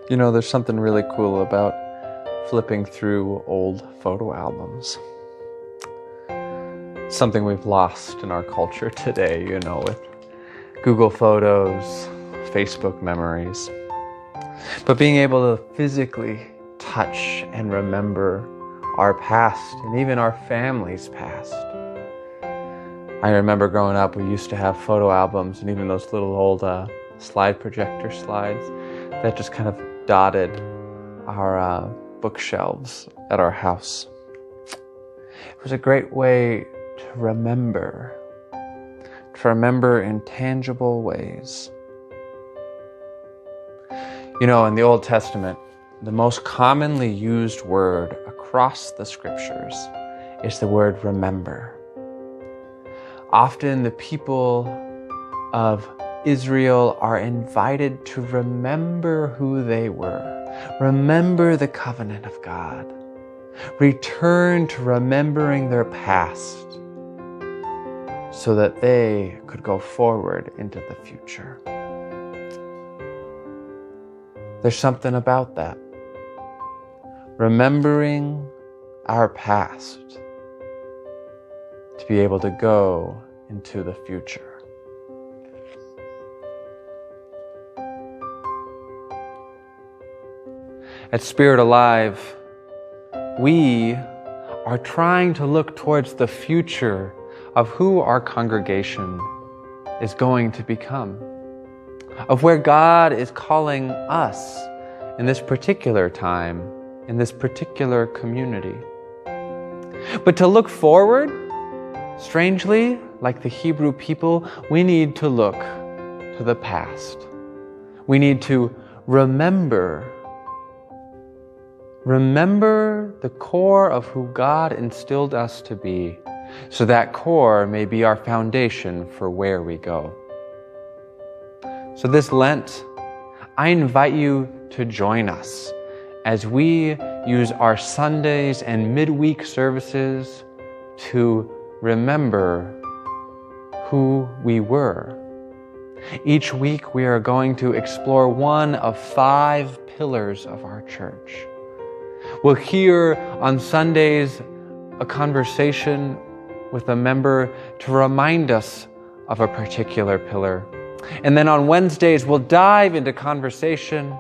You know, there's something really cool about flipping through old photo albums. Something we've lost in our culture today, with Google Photos, Facebook memories. But being able to physically touch and remember our past and even our family's past. I remember growing up, we used to have photo albums and even those little old slide projector slides that just kind of dotted our bookshelves at our house. It was a great way to remember in tangible ways. In the Old Testament, the most commonly used word across the scriptures is the word remember. Often the people of Israel are invited to remember who they were, remember the covenant of God, return to remembering their past so that they could go forward into the future. There's something about that. Remembering our past to be able to go into the future. At Spirit Alive, we are trying to look towards the future of who our congregation is going to become, of where God is calling us in this particular time, in this particular community. But to look forward, strangely, like the Hebrew people, we need to look to the past. We need to remember the core of who God instilled us to be, so that core may be our foundation for where we go. So this Lent, I invite you to join us as we use our Sundays and midweek services to remember who we were. Each week we are going to explore one of 5 pillars of our church. We'll hear on Sundays a conversation with a member to remind us of a particular pillar. And then on Wednesdays, we'll dive into conversation.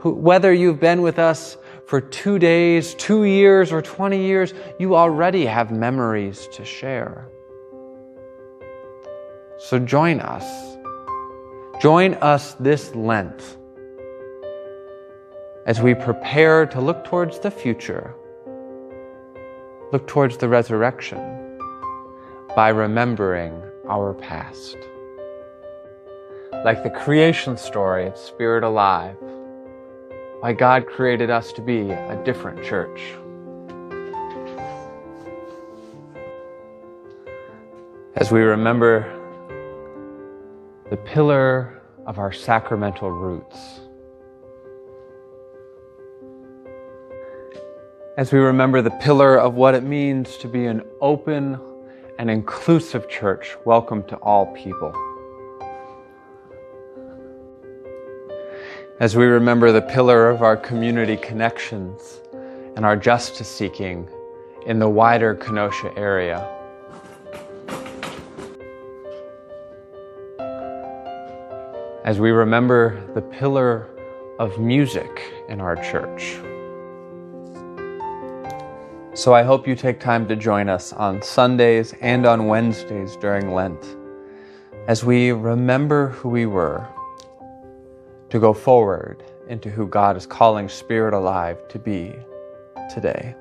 Whether you've been with us for 2 days, 2 years, or 20 years, you already have memories to share. So join us. Join us this Lent as we prepare to look towards the future, look towards the resurrection by remembering our past. Like the creation story at Spirit Alive, why God created us to be a different church. As we remember the pillar of our sacramental roots, as we remember the pillar of what it means to be an open and inclusive church, welcome to all people. As we remember the pillar of our community connections and our justice seeking in the wider Kenosha area. As we remember the pillar of music in our church. So I hope you take time to join us on Sundays and on Wednesdays during Lent as we remember who we were, to go forward into who God is calling Spirit Alive to be today.